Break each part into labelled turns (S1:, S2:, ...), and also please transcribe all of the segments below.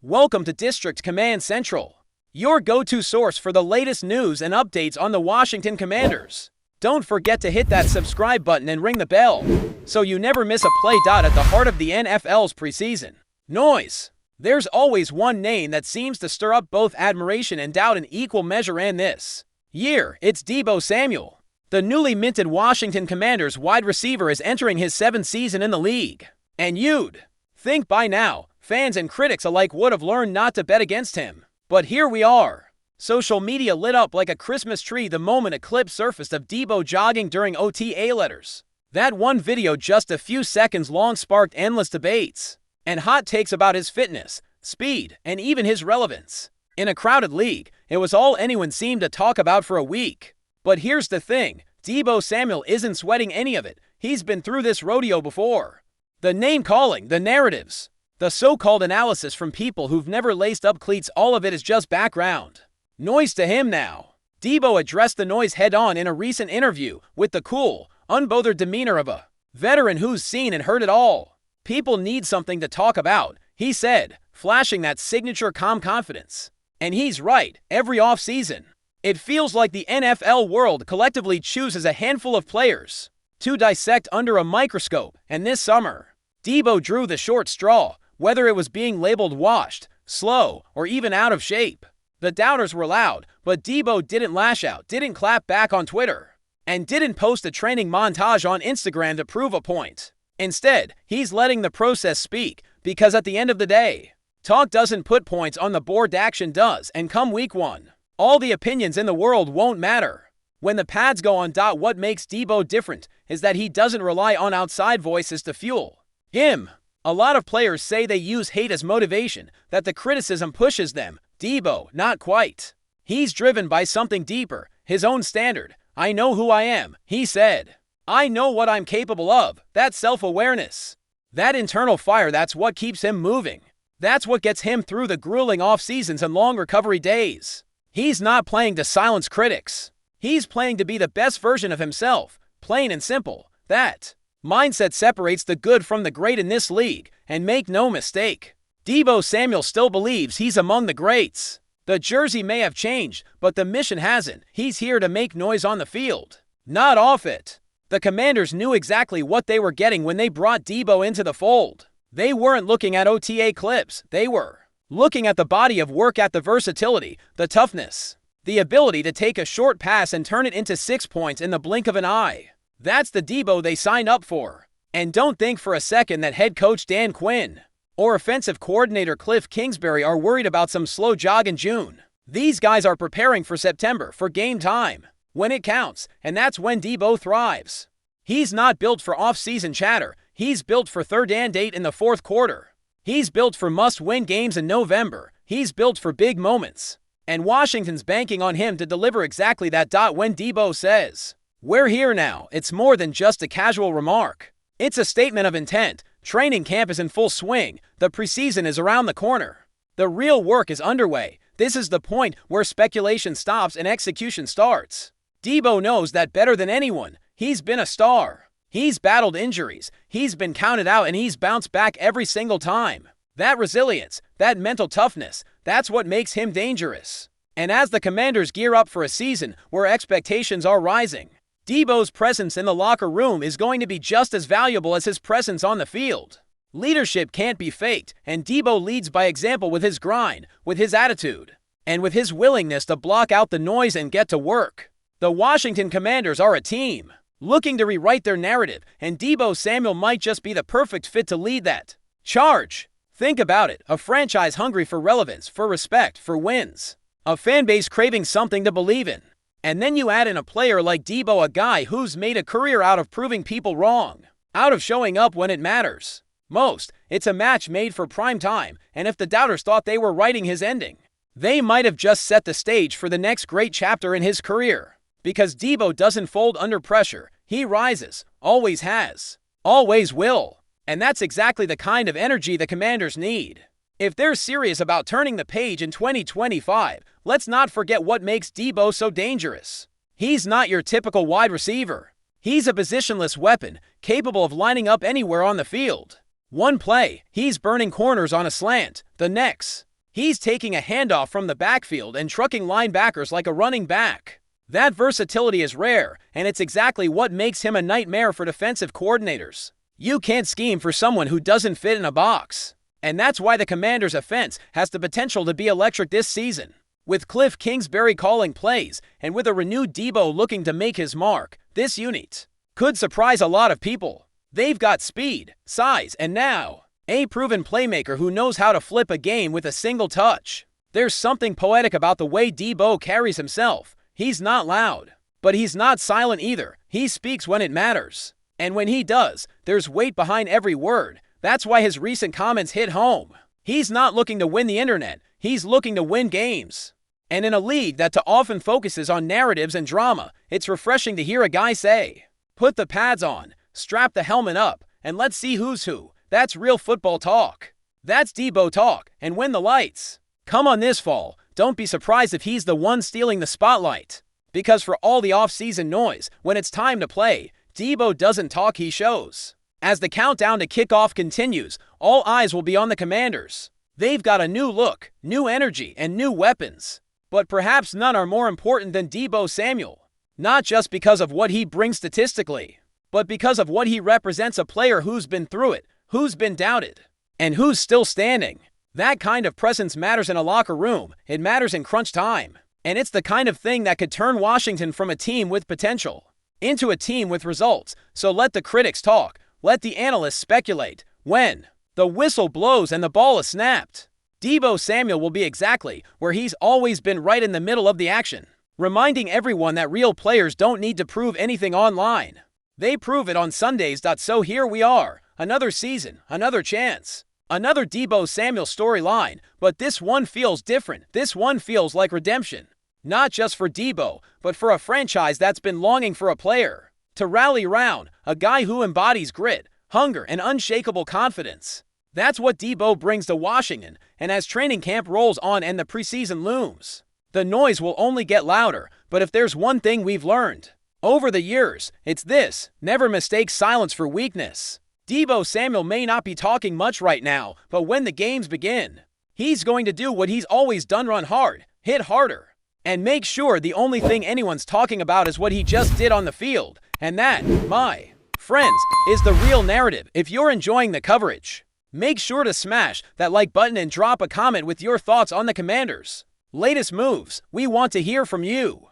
S1: Welcome to District Command Central, your go-to source for the latest news and updates on the Washington Commanders. Don't forget to hit that subscribe button and ring the bell, so you never miss a play. At the heart of the NFL's preseason noise, there's always one name that seems to stir up both admiration and doubt in equal measure, and this year, it's Deebo Samuel. The newly minted Washington Commanders wide receiver is entering his 7th season in the league, and you'd think by now, fans and critics alike would have learned not to bet against him. But here we are. Social media lit up like a Christmas tree the moment a clip surfaced of Deebo jogging during OTA letters. That one video, just a few seconds long, sparked endless debates and hot takes about his fitness, speed, and even his relevance. In a crowded league, it was all anyone seemed to talk about for a week. But here's the thing, Deebo Samuel isn't sweating any of it. He's been through this rodeo before. The name-calling, the narratives, the so-called analysis from people who've never laced up cleats, all of it is just background noise to him now. Deebo addressed the noise head-on in a recent interview with the cool, unbothered demeanor of a veteran who's seen and heard it all. People need something to talk about, he said, flashing that signature calm confidence. And he's right, every offseason, it feels like the NFL world collectively chooses a handful of players to dissect under a microscope, and this summer, Deebo drew the short straw, whether it was being labeled washed, slow, or even out of shape. The doubters were loud, but Deebo didn't lash out, didn't clap back on Twitter, and didn't post a training montage on Instagram to prove a point. Instead, he's letting the process speak, because at the end of the day, talk doesn't put points on the board, action does, and come week 1, all the opinions in the world won't matter. When the pads go on. What makes Deebo different is that he doesn't rely on outside voices to fuel him. A lot of players say they use hate as motivation, that the criticism pushes them. Deebo, not quite. He's driven by something deeper, his own standard. I know who I am, he said. I know what I'm capable of. That self-awareness, that internal fire, that's what keeps him moving. That's what gets him through the grueling off-seasons and long recovery days. He's not playing to silence critics. He's playing to be the best version of himself, plain and simple. That mindset separates the good from the great in this league, and make no mistake, Deebo Samuel still believes he's among the greats. The jersey may have changed, but the mission hasn't. He's here to make noise on the field, not off it. The Commanders knew exactly what they were getting when they brought Deebo into the fold. They weren't looking at OTA clips, they were looking at the body of work, at the versatility, the toughness, the ability to take a short pass and turn it into 6 points in the blink of an eye. That's the Deebo they signed up for. And don't think for a second that head coach Dan Quinn or offensive coordinator Cliff Kingsbury are worried about some slow jog in June. These guys are preparing for September, for game time, when it counts, and that's when Deebo thrives. He's not built for off-season chatter. He's built for third and 8 in the fourth quarter. He's built for must-win games in November. He's built for big moments. And Washington's banking on him to deliver exactly that. When Deebo says, "We're here now," it's more than just a casual remark. It's a statement of intent. Training camp is in full swing. The preseason is around the corner. The real work is underway. This is the point where speculation stops and execution starts. Deebo knows that better than anyone. He's been a star. He's battled injuries. He's been counted out, and he's bounced back every single time. That resilience, that mental toughness, that's what makes him dangerous. And as the Commanders gear up for a season where expectations are rising, Deebo's presence in the locker room is going to be just as valuable as his presence on the field. Leadership can't be faked, and Deebo leads by example with his grind, with his attitude, and with his willingness to block out the noise and get to work. The Washington Commanders are a team looking to rewrite their narrative, and Deebo Samuel might just be the perfect fit to lead that charge. Think about it, a franchise hungry for relevance, for respect, for wins. A fan base craving something to believe in. And then you add in a player like Deebo, a guy who's made a career out of proving people wrong, out of showing up when it matters most. It's a match made for prime time, and if the doubters thought they were writing his ending, they might have just set the stage for the next great chapter in his career. Because Deebo doesn't fold under pressure. He rises, always has, always will. And that's exactly the kind of energy the Commanders need. If they're serious about turning the page in 2025, let's not forget what makes Deebo so dangerous. He's not your typical wide receiver. He's a positionless weapon, capable of lining up anywhere on the field. One play, he's burning corners on a slant. The next, He's taking a handoff from the backfield and trucking linebackers like a running back. That versatility is rare, and it's exactly what makes him a nightmare for defensive coordinators. You can't scheme for someone who doesn't fit in a box. And that's why the Commanders' offense has the potential to be electric this season. With Cliff Kingsbury calling plays, and with a renewed Deebo looking to make his mark, this unit could surprise a lot of people. They've got speed, size, and now a proven playmaker who knows how to flip a game with a single touch. There's something poetic about the way Deebo carries himself. He's not loud, but he's not silent either. He speaks when it matters. And when he does, there's weight behind every word. That's why his recent comments hit home. He's not looking to win the internet. He's looking to win games. And in a league that too often focuses on narratives and drama, it's refreshing to hear a guy say, "Put the pads on, strap the helmet up, and let's see who's who." That's real football talk. That's Deebo talk. And when the lights come on this fall, don't be surprised if he's the one stealing the spotlight. Because for all the off-season noise, when it's time to play, Deebo doesn't talk, he shows. As the countdown to kickoff continues, all eyes will be on the Commanders. They've got a new look, new energy, and new weapons. But perhaps none are more important than Deebo Samuel. Not just because of what he brings statistically, but because of what he represents, a player who's been through it, who's been doubted, and who's still standing. That kind of presence matters in a locker room. It matters in crunch time. And it's the kind of thing that could turn Washington from a team with potential into a team with results. So let the critics talk. Let the analysts speculate. When the whistle blows and the ball is snapped, Deebo Samuel will be exactly where he's always been, right in the middle of the action, reminding everyone that real players don't need to prove anything online. They prove it on Sundays. So here we are, another season, another chance, another Deebo Samuel storyline, but this one feels different. This one feels like redemption. Not just for Deebo, but for a franchise that's been longing for a player to rally around, a guy who embodies grit, hunger, and unshakable confidence. That's what Deebo brings to Washington, and as training camp rolls on and the preseason looms, the noise will only get louder. But if there's one thing we've learned over the years, it's this: never mistake silence for weakness. Deebo Samuel may not be talking much right now, but when the games begin, he's going to do what he's always done: run hard, hit harder, and make sure the only thing anyone's talking about is what he just did on the field. And that, my friends, is the real narrative. If you're enjoying the coverage, make sure to smash that like button and drop a comment with your thoughts on the Commanders' latest moves. We want to hear from you.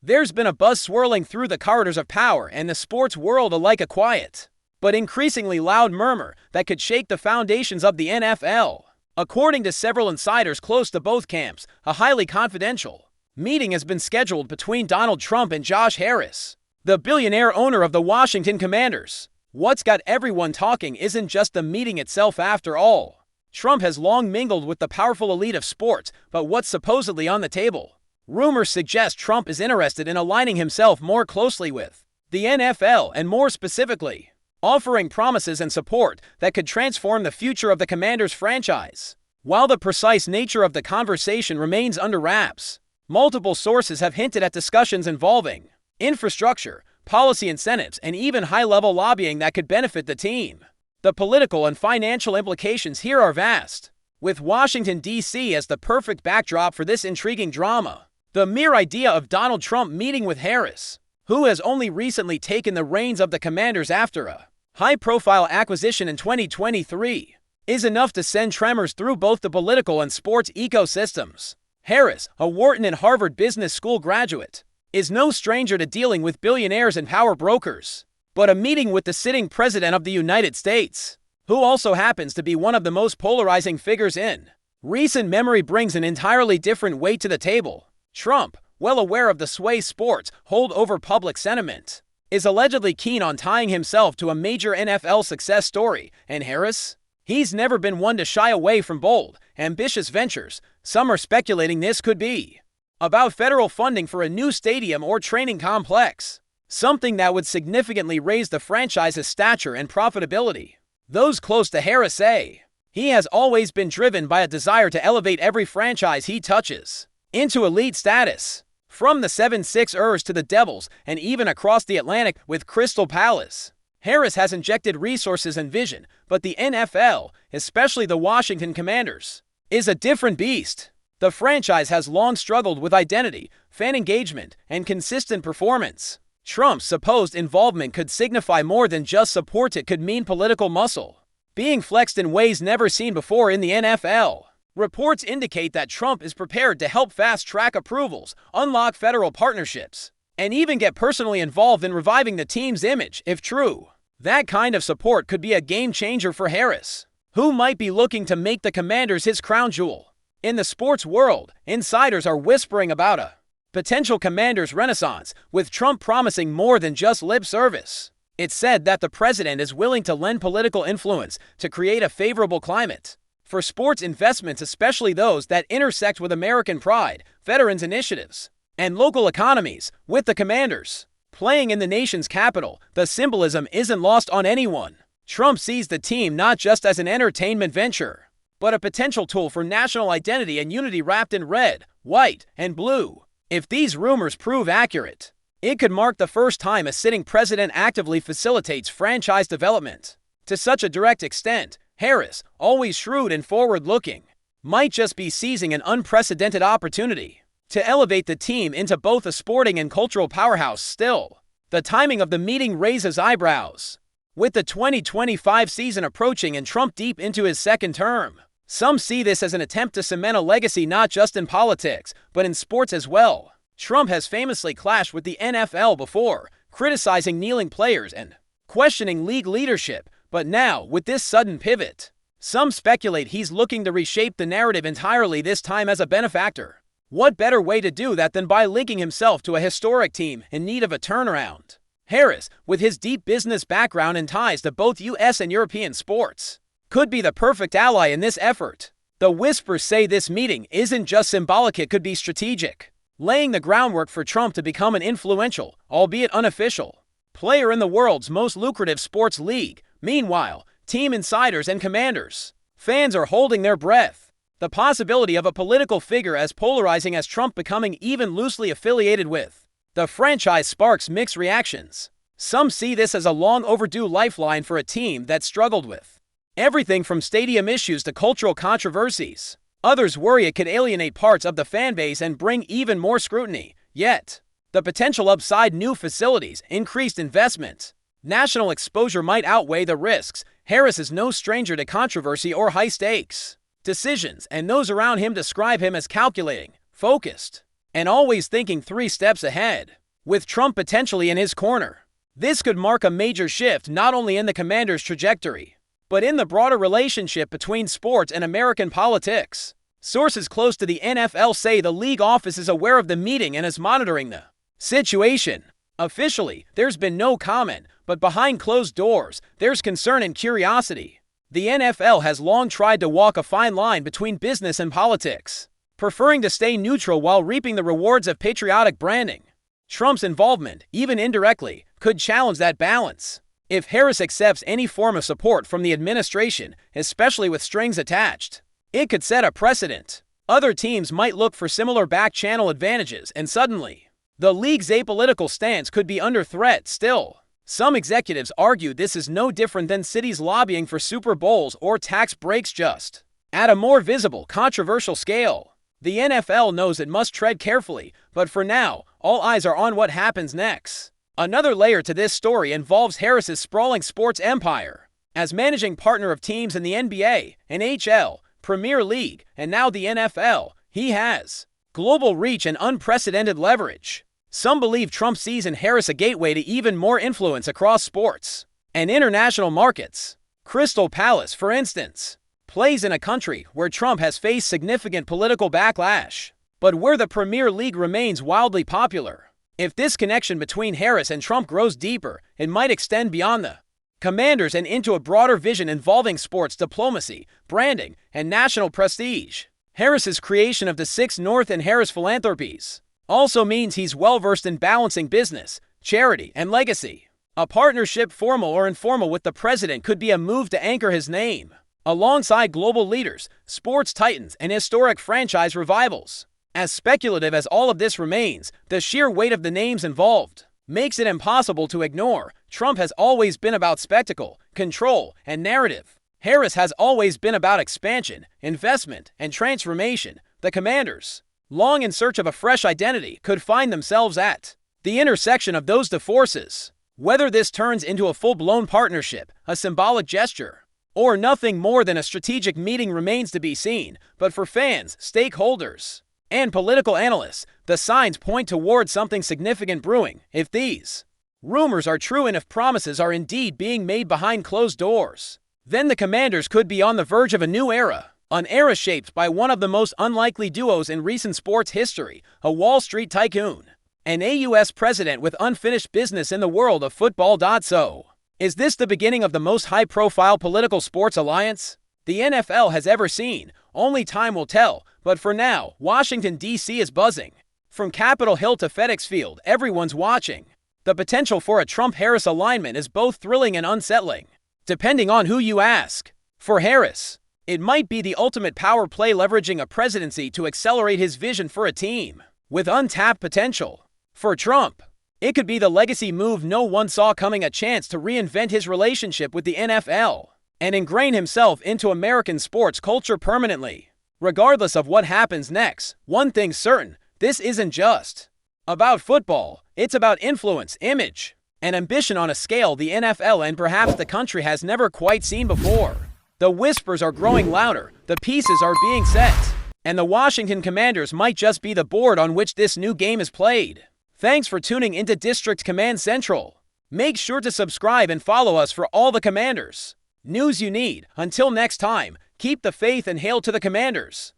S1: There's been a buzz swirling through the corridors of power and the sports world, alike a quiet but increasingly loud murmur that could shake the foundations of the NFL. According to several insiders close to both camps, a highly confidential meeting has been scheduled between Donald Trump and Josh Harris, the billionaire owner of the Washington Commanders. What's got everyone talking isn't just the meeting itself, after all. Trump has long mingled with the powerful elite of sports, but what's supposedly on the table? Rumors suggest Trump is interested in aligning himself more closely with the NFL, and more specifically, offering promises and support that could transform the future of the Commanders franchise. While the precise nature of the conversation remains under wraps, multiple sources have hinted at discussions involving infrastructure, policy incentives, and even high-level lobbying that could benefit the team. The political and financial implications here are vast, with Washington, D.C. as the perfect backdrop for this intriguing drama. The mere idea of Donald Trump meeting with Harris, who has only recently taken the reins of the Commanders after a high-profile acquisition in 2023, is enough to send tremors through both the political and sports ecosystems. Harris, a Wharton and Harvard Business School graduate, is no stranger to dealing with billionaires and power brokers. But a meeting with the sitting president of the United States, who also happens to be one of the most polarizing figures in recent memory, brings an entirely different weight to the table. Trump, well aware of the sway sports hold over public sentiment, is allegedly keen on tying himself to a major NFL success story. And Harris? He's never been one to shy away from bold, ambitious ventures. Some are speculating this could be about federal funding for a new stadium or training complex, something that would significantly raise the franchise's stature and profitability. Those close to Harris say he has always been driven by a desire to elevate every franchise he touches into elite status, from the 76ers to the Devils and even across the Atlantic with Crystal Palace. Harris has injected resources and vision, but the NFL, especially the Washington Commanders, is a different beast. The franchise has long struggled with identity, fan engagement, and consistent performance. Trump's supposed involvement could signify more than just support. It could mean political muscle, being flexed in ways never seen before in the NFL. Reports indicate that Trump is prepared to help fast-track approvals, unlock federal partnerships, and even get personally involved in reviving the team's image, if true. That kind of support could be a game-changer for Harris, who might be looking to make the Commanders his crown jewel. In the sports world, insiders are whispering about a potential Commanders renaissance, with Trump promising more than just lip service. It's said that the president is willing to lend political influence to create a favorable climate for sports investments, especially those that intersect with American pride, veterans initiatives, and local economies. With the Commanders playing in the nation's capital, the symbolism isn't lost on anyone. Trump sees the team not just as an entertainment venture, but a potential tool for national identity and unity wrapped in red, white, and blue. If these rumors prove accurate, it could mark the first time a sitting president actively facilitates franchise development to such a direct extent. Harris, always shrewd and forward-looking, might just be seizing an unprecedented opportunity to elevate the team into both a sporting and cultural powerhouse. Still, the timing of the meeting raises eyebrows. With the 2025 season approaching and Trump deep into his second term, some see this as an attempt to cement a legacy not just in politics, but in sports as well. Trump has famously clashed with the NFL before, criticizing kneeling players and questioning league leadership. But now, with this sudden pivot, some speculate he's looking to reshape the narrative entirely, this time as a benefactor. What better way to do that than by linking himself to a historic team in need of a turnaround? Harris, with his deep business background and ties to both U.S. and European sports, could be the perfect ally in this effort. The whispers say this meeting isn't just symbolic, it could be strategic, laying the groundwork for Trump to become an influential, albeit unofficial, player in the world's most lucrative sports league. Meanwhile, team insiders and Commanders fans are holding their breath. The possibility of a political figure as polarizing as Trump becoming even loosely affiliated with the franchise sparks mixed reactions. Some see this as a long overdue lifeline for a team that struggled with everything from stadium issues to cultural controversies. Others worry it could alienate parts of the fan base and bring even more scrutiny. Yet, the potential upside: new facilities, increased investment, national exposure might outweigh the risks. Harris is no stranger to controversy or high-stakes decisions, and those around him describe him as calculating, focused, and always thinking 3 steps ahead. With Trump potentially in his corner, this could mark a major shift not only in the Commanders' trajectory, but in the broader relationship between sports and American politics. Sources close to the NFL say the league office is aware of the meeting and is monitoring the situation. Officially, there's been no comment, but behind closed doors, there's concern and curiosity. The NFL has long tried to walk a fine line between business and politics, preferring to stay neutral while reaping the rewards of patriotic branding. Trump's involvement, even indirectly, could challenge that balance. If Harris accepts any form of support from the administration, especially with strings attached, it could set a precedent. Other teams might look for similar back-channel advantages, and suddenly, the league's apolitical stance could be under threat. Still, some executives argue this is no different than cities lobbying for Super Bowls or tax breaks, just at a more visible, controversial scale. The NFL knows it must tread carefully, but for now, all eyes are on what happens next. Another layer to this story involves Harris's sprawling sports empire. As managing partner of teams in the NBA, NHL, Premier League, and now the NFL, he has global reach and unprecedented leverage. Some believe Trump sees in Harris a gateway to even more influence across sports and international markets. Crystal Palace, for instance, plays in a country where Trump has faced significant political backlash, but where the Premier League remains wildly popular. If this connection between Harris and Trump grows deeper, it might extend beyond the Commanders and into a broader vision involving sports diplomacy, branding, and national prestige. Harris's creation of the 6 North and Harris Philanthropies also means he's well-versed in balancing business, charity, and legacy. A partnership, formal or informal, with the president could be a move to anchor his name alongside global leaders, sports titans, and historic franchise revivals. As speculative as all of this remains, the sheer weight of the names involved makes it impossible to ignore. Trump has always been about spectacle, control, and narrative. Harris has always been about expansion, investment, and transformation. The Commanders, long in search of a fresh identity, could find themselves at the intersection of those two forces. Whether this turns into a full-blown partnership, a symbolic gesture, or nothing more than a strategic meeting remains to be seen, but for fans, stakeholders, and political analysts, the signs point toward something significant brewing. If these rumors are true and if promises are indeed being made behind closed doors, then the Commanders could be on the verge of a new era. An era shaped by one of the most unlikely duos in recent sports history, a Wall Street tycoon and a U.S. president with unfinished business in the world of football. So, is this the beginning of the most high-profile political sports alliance the NFL has ever seen? Only time will tell, but for now, Washington, D.C. is buzzing. From Capitol Hill to FedEx Field, everyone's watching. The potential for a Trump-Harris alignment is both thrilling and unsettling, depending on who you ask. For Harris, it might be the ultimate power play, leveraging a presidency to accelerate his vision for a team with untapped potential. For Trump, it could be the legacy move no one saw coming, a chance to reinvent his relationship with the NFL and ingrain himself into American sports culture permanently. Regardless of what happens next, one thing's certain: this isn't just about football. It's about influence, image, and ambition on a scale the NFL and perhaps the country has never quite seen before. The whispers are growing louder, the pieces are being set, and the Washington Commanders might just be the board on which this new game is played. Thanks for tuning into District Command Central. Make sure to subscribe and follow us for all the Commanders news you need. Until next time, keep the faith and hail to the Commanders.